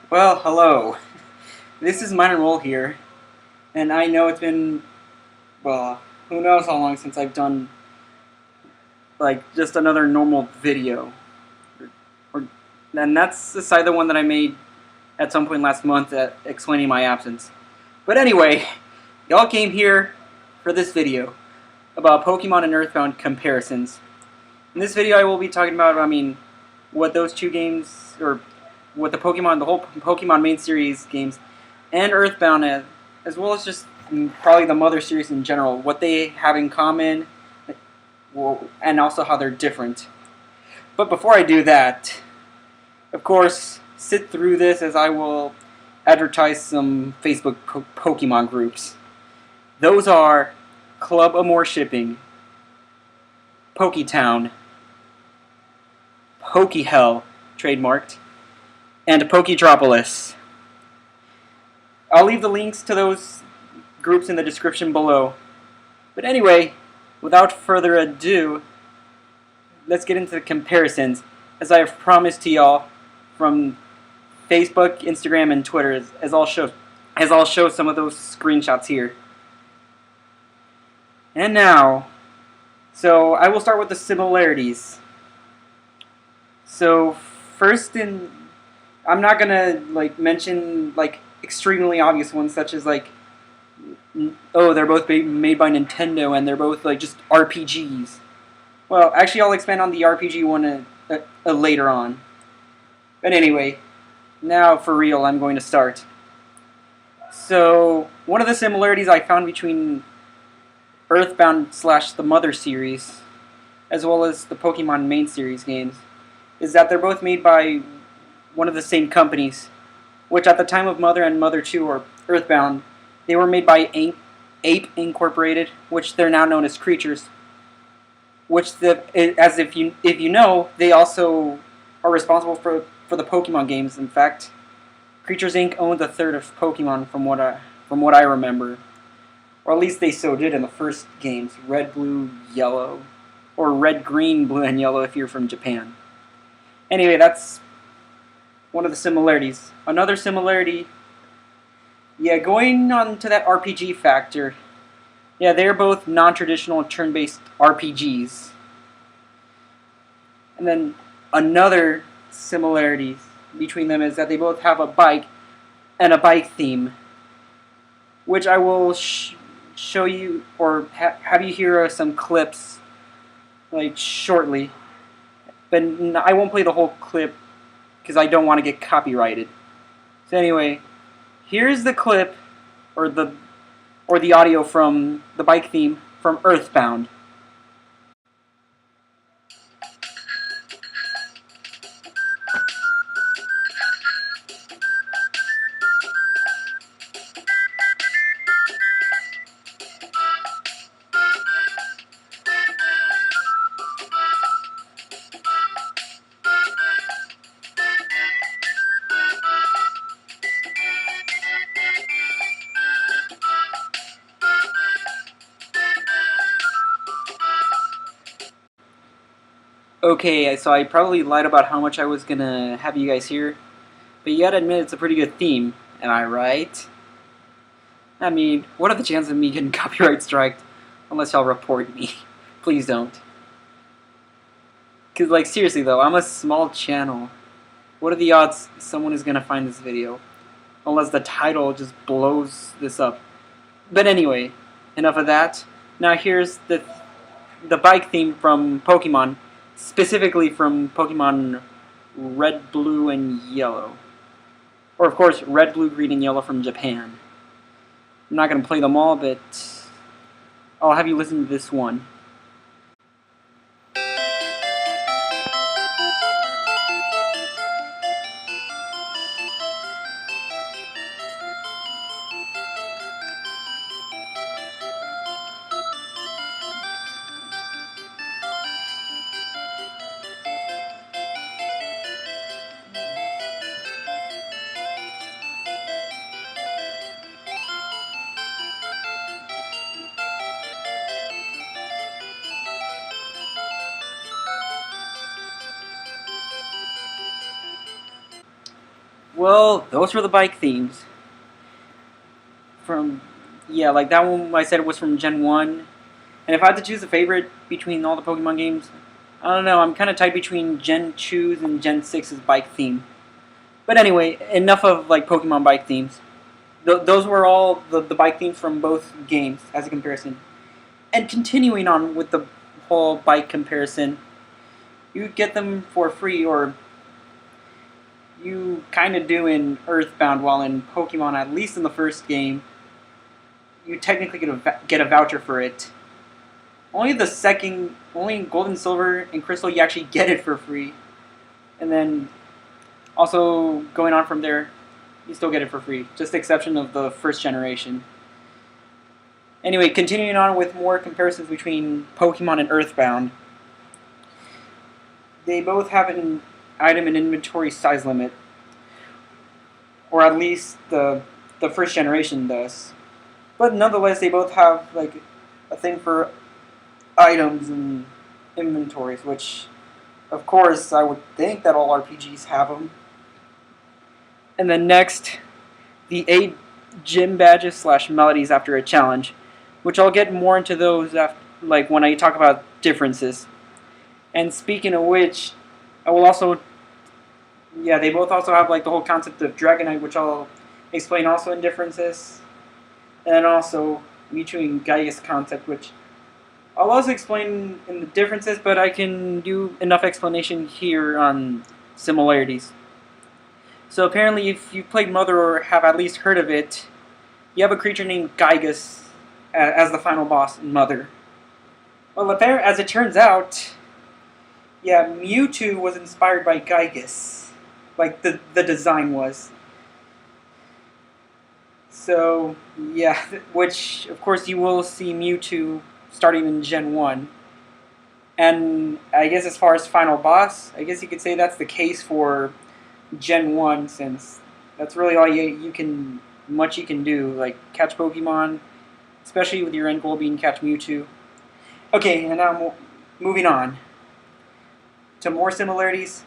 Well, hello. This is Minor Roll here, and I know it's been, well, who knows how long since I've done, just another normal video. Or, and that's aside the one that I made at some point last month explaining my absence. But anyway, y'all came here for this video about Pokemon and Earthbound comparisons. In this video I will be talking about, what those two games, or what the whole Pokemon main series games, and Earthbound, as well as just probably the Mother series in general, what they have in common, and also how they're different. But before I do that, of course, sit through this as I will advertise some Facebook Pokemon groups. Those are Club Amore Shipping, Poketown, Pokehell, trademarked, and Pokedropolis. I'll leave the links to those groups in the description below. But anyway, without further ado, let's get into the comparisons, as I have promised to y'all from Facebook, Instagram, and Twitter, as I'll show some of those screenshots here. And now, so I will start with the similarities. So first, I'm not gonna mention extremely obvious ones, such as oh, they're both made by Nintendo and they're both just RPGs. Well, actually, I'll expand on the RPG one later on. But anyway, now for real, I'm going to start. So one of the similarities I found between Earthbound / the Mother series, as well as the Pokemon main series games, is that they're both made by one of the same companies, which at the time of Mother and Mother 2, or Earthbound, they were made by Ape Incorporated, which they're now known as Creatures. Which, as if you know, they also are responsible for the Pokemon games. In fact, Creatures Inc. owned a third of Pokemon, from what I remember, or at least they so did in the first games, Red, Blue, Yellow, or Red, Green, Blue, and Yellow if you're from Japan. Anyway, that's one of the similarities. Another similarity, going on to that RPG factor, they're both non-traditional turn-based RPGs. And then another similarity between them is that they both have a bike and a bike theme, which I will show you, or have you hear some clips shortly. But I won't play the whole clip because I don't want to get copyrighted. So anyway, here's the clip, or the audio from the bike theme from Earthbound. Okay, so I probably lied about how much I was gonna have you guys hear, but you gotta admit it's a pretty good theme, am I right? What are the chances of me getting copyright striked, unless y'all report me? Please don't. Cause seriously though, I'm a small channel. What are the odds someone is gonna find this video? Unless the title just blows this up. But anyway, enough of that. Now here's the bike theme from Pokemon. Specifically from Pokemon Red, Blue, and Yellow. Or, of course, Red, Blue, Green, and Yellow from Japan. I'm not going to play them all, but I'll have you listen to this one. Well, those were the bike themes. Yeah, like that one I said was from Gen 1. And if I had to choose a favorite between all the Pokemon games, I don't know, I'm kind of tied between Gen 2's and Gen 6's bike theme. But anyway, enough of like Pokemon bike themes. Those were all the bike themes from both games as a comparison. And continuing on with the whole bike comparison, you get them for free, or you kind of do in Earthbound, while in Pokemon, at least in the first game, you technically get a voucher for it. Only in Gold and Silver and Crystal, you actually get it for free. And then, also, going on from there, you still get it for free. Just the exception of the first generation. Anyway, continuing on with more comparisons between Pokemon and Earthbound. They both have an item and inventory size limit. Or at least the first generation does. But nonetheless, they both have like a thing for items and inventories, which, of course, I would think that all RPGs have them. And then next, the 8 gym badges / melodies after a challenge, which I'll get more into those after, like when I talk about differences. And speaking of which, I will also, yeah, they both also have like the whole concept of Dragonite, which I'll explain also in differences. And then also Mewtwo and Gaius concept, which I'll also explain in the differences, but I can do enough explanation here on similarities. So apparently, if you've played Mother or have at least heard of it, you have a creature named Gaius as the final boss in Mother. Well, as it turns out, yeah, Mewtwo was inspired by Gaius. Like, the design was. So, yeah, which, of course, you will see Mewtwo starting in Gen 1. And I guess as far as final boss, I guess you could say that's the case for Gen 1, since that's really all you can do, like catch Pokemon, especially with your end goal being catch Mewtwo. Okay, and now moving on to more similarities,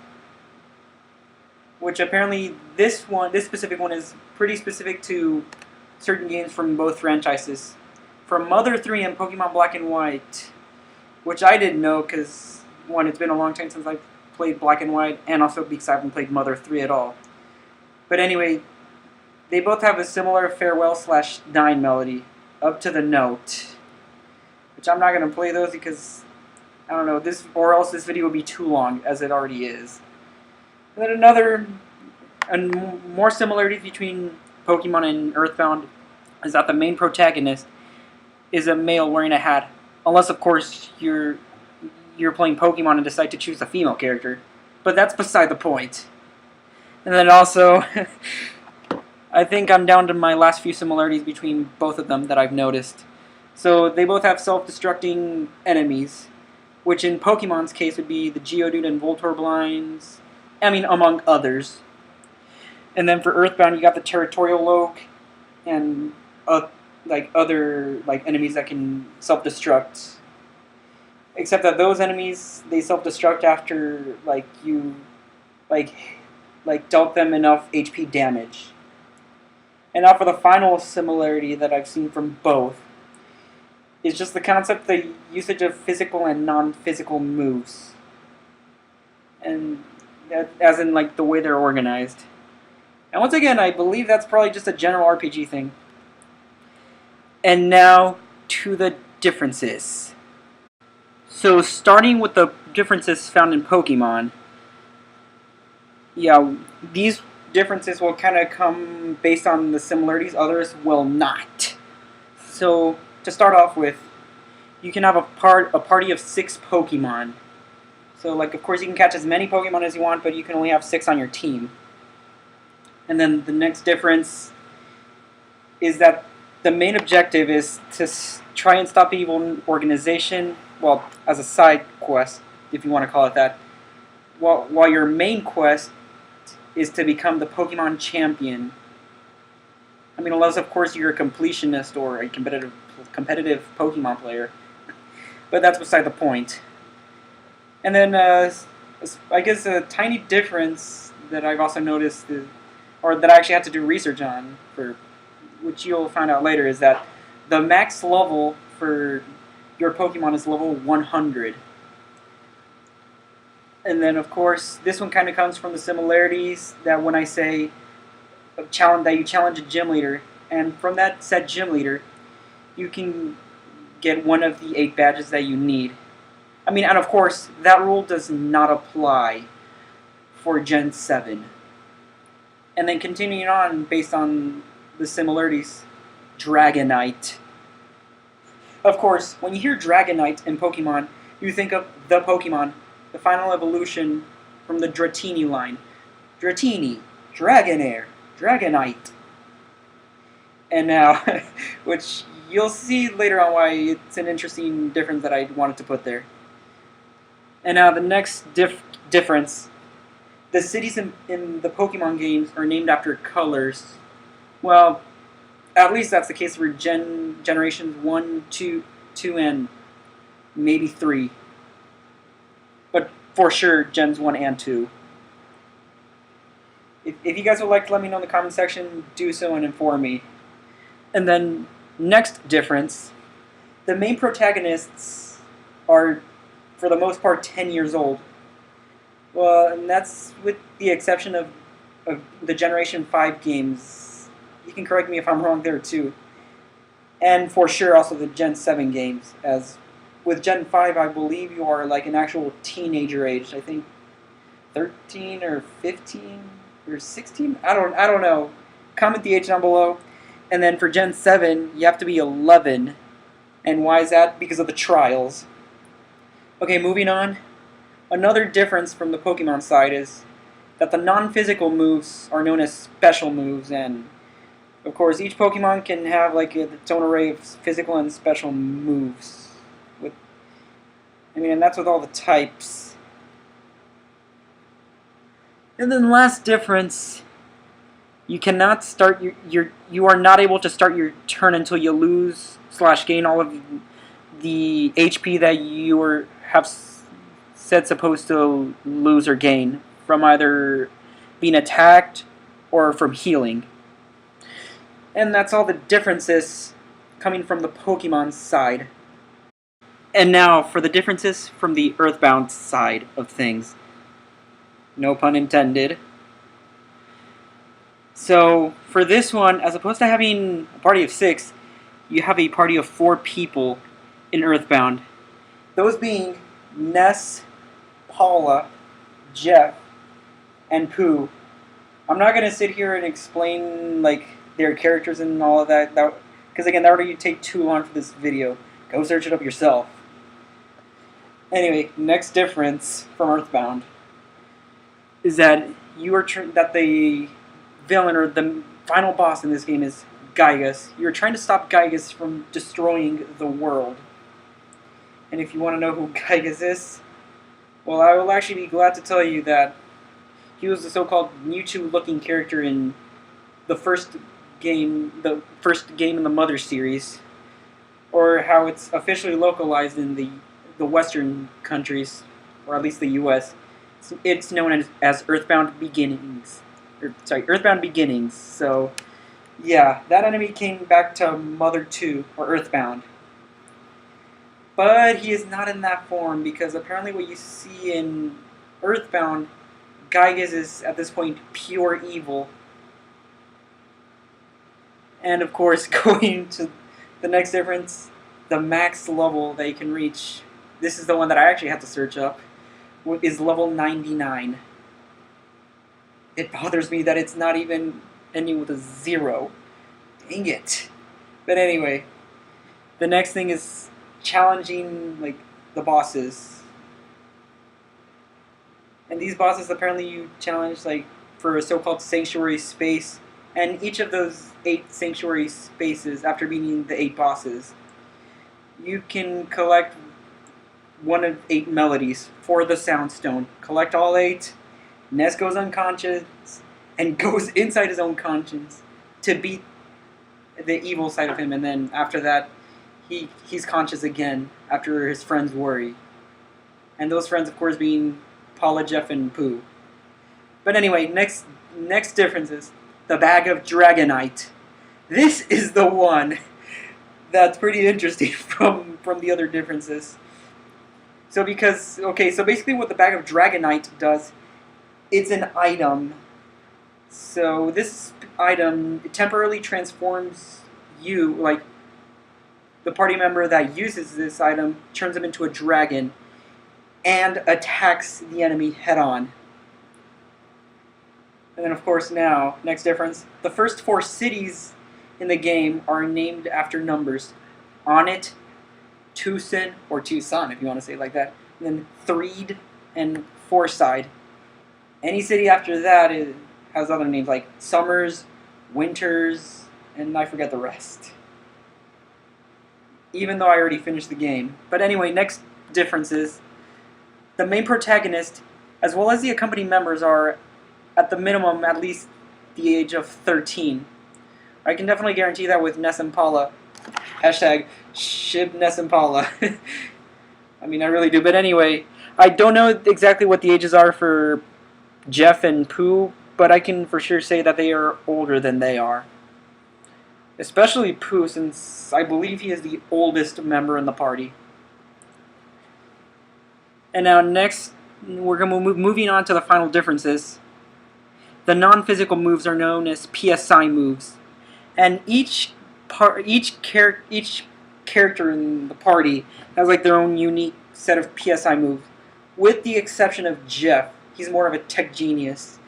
which apparently this specific one is pretty specific to certain games from both franchises. From Mother 3 and Pokemon Black and White, which I didn't know because, one, it's been a long time since I've played Black and White, and also because I haven't played Mother 3 at all. But anyway, they both have a similar farewell / dying melody, up to the note, which I'm not going to play those because, I don't know, or else this video would be too long, as it already is. And then more similarities between Pokemon and Earthbound is that the main protagonist is a male wearing a hat, unless of course you're playing Pokemon and decide to choose a female character, but that's beside the point. And then also, I think I'm down to my last few similarities between both of them that I've noticed. So they both have self-destructing enemies, which in Pokemon's case would be the Geodude and Voltorb lines, among others. And then for Earthbound, you got the Territorial Oak and other enemies that can self-destruct. Except that those enemies, they self-destruct after you dealt them enough HP damage. And now for the final similarity that I've seen from both is just the concept, the usage of physical and non-physical moves, and as in the way they're organized. And once again, I believe that's probably just a general RPG thing. And now to the differences. So starting with the differences found in Pokemon, yeah, these differences will kind of come based on the similarities, others will not. So to start off with, you can have a party of 6 Pokemon. So of course you can catch as many Pokemon as you want, but you can only have 6 on your team. And then the next difference is that the main objective is to try and stop the evil organization, well, as a side quest, if you want to call it that, while your main quest is to become the Pokemon champion. Unless of course you're a completionist or a competitive Pokemon player. But that's beside the point. And then I guess a tiny difference that I've also noticed is or that I actually had to do research on, for which you'll find out later, is that the max level for your Pokemon is level 100. And then, of course, this one kind of comes from the similarities that when I say that you challenge a gym leader, and from that said gym leader, you can get one of the 8 badges that you need. I mean, and of course, that rule does not apply for Gen 7. And then continuing on, based on the similarities, Dragonite. Of course, when you hear Dragonite in Pokemon, you think of the Pokemon, the final evolution from the Dratini line. Dratini, Dragonair, Dragonite. And now, which you'll see later on why it's an interesting difference that I wanted to put there. And now the next difference. The cities in the Pokemon games are named after colors. Well, at least that's the case for generations 1, 2, and maybe 3. But for sure, Gens 1 and 2. If you guys would like to let me know in the comment section, do so and inform me. And then, next difference. The main protagonists are, for the most part, 10 years old. Well, and that's with the exception of the Generation 5 games. You can correct me if I'm wrong there too. And for sure also the Gen 7 games. As with Gen 5, I believe you are like an actual teenager age. I think 13 or 15 or 16? I don't know. Comment the age down below. And then for Gen 7, you have to be 11. And why is that? Because of the trials. Okay, moving on. Another difference from the Pokemon side is that the non-physical moves are known as special moves, and of course each Pokemon can have like its own array of physical and special moves. And that's with all the types. And then the last difference, you cannot start you are not able to start your turn until you lose / gain all of the HP that you have said supposed to lose or gain from either being attacked or from healing. And that's all the differences coming from the Pokemon side. And now for the differences from the Earthbound side of things. No pun intended. So for this one, as opposed to having a party of 6, you have a party of 4 people in Earthbound. Those being Ness, Paula, Jeff, and Pooh. I'm not going to sit here and explain like their characters and all of that, because again, that would take too long for this video. Go search it up yourself. Anyway, next difference from Earthbound is that that the villain or the final boss in this game is Gygas. You're trying to stop Gygas from destroying the world. And if you want to know who Gygas is, well, I will actually be glad to tell you that he was the so-called Mewtwo-looking character in the first game in the Mother series, or how it's officially localized in the Western countries, or at least the U.S. It's known as Earthbound Beginnings. Earthbound Beginnings. So, yeah, that enemy came back to Mother 2, or Earthbound. But he is not in that form, because apparently what you see in Earthbound, Gygas is, at this point, pure evil. And, of course, going to the next difference, the max level that you can reach, this is the one that I actually had to search up, is level 99. It bothers me that it's not even ending with a 0. Dang it. But anyway, the next thing is challenging like the bosses. And these bosses apparently you challenge like for a so-called sanctuary space, and each of those 8 sanctuary spaces, after beating the 8 bosses, you can collect one of 8 melodies for the Sound Stone. Collect all 8, Ness goes unconscious and goes inside his own conscience to beat the evil side of him, and then after that he's conscious again after his friends worry. And those friends, of course, being Paula, Jeff, and Pooh. But anyway, next differences. the bag of Dragonite. This is the one that's pretty interesting from the other differences. So so basically what the bag of Dragonite does, it's an item. So this item, it temporarily transforms you, like the party member that uses this item, turns them into a dragon and attacks the enemy head on. And then of course now, next difference, the first 4 cities in the game are named after numbers. Onit, Tucson, or Tucson if you want to say it like that, and then Threed and Forside. Any city after that has other names like Summers, Winters, and I forget the rest. Even though I already finished the game. But anyway, next difference is the main protagonist, as well as the accompanying members, are at the minimum at least the age of 13. I can definitely guarantee that with Ness and Paula. Hashtag ship Ness and Paula. I mean, I really do. But anyway, I don't know exactly what the ages are for Jeff and Pooh, but I can for sure say that they are older than they are. Especially Pooh, since I believe he is the oldest member in the party. And now next, we're going to moving on to the final differences. The non-physical moves are known as PSI moves, and each character in the party has like their own unique set of PSI moves, with the exception of Jeff. He's more of a tech genius.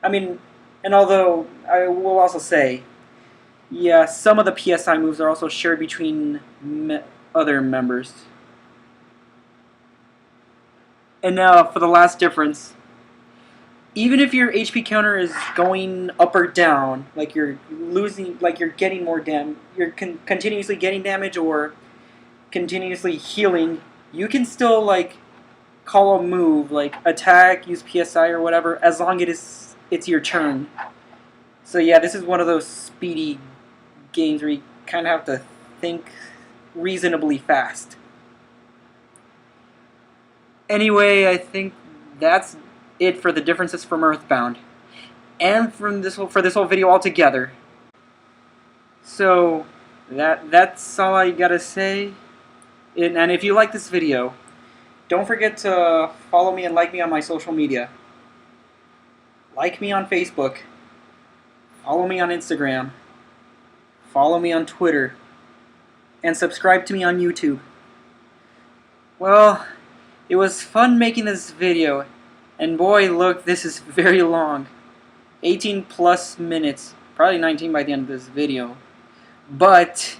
I mean, and although I will also say, yeah, some of the PSI moves are also shared between other members. And now for the last difference. Even if your HP counter is going up or down, like you're losing, like you're getting more damage, you're continuously getting damage or continuously healing, you can still like call a move, like attack, use PSI or whatever, as long as it's your turn. So yeah, this is one of those speedy games where you kind of have to think reasonably fast. Anyway, I think that's it for the differences from Earthbound, and from this whole video altogether. So that's all I gotta say. And if you like this video, don't forget to follow me and like me on my social media. Like me on Facebook. Follow me on Instagram. Follow me on Twitter. And subscribe to me on YouTube. Well, it was fun making this video. And boy, look, this is very long. 18 plus minutes. Probably 19 by the end of this video. But,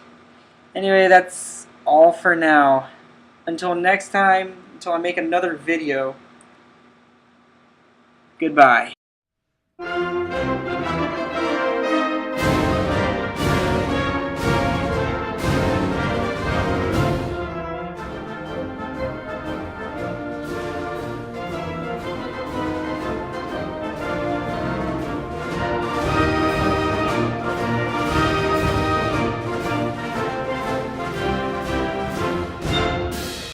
anyway, that's all for now. Until next time, until I make another video, goodbye.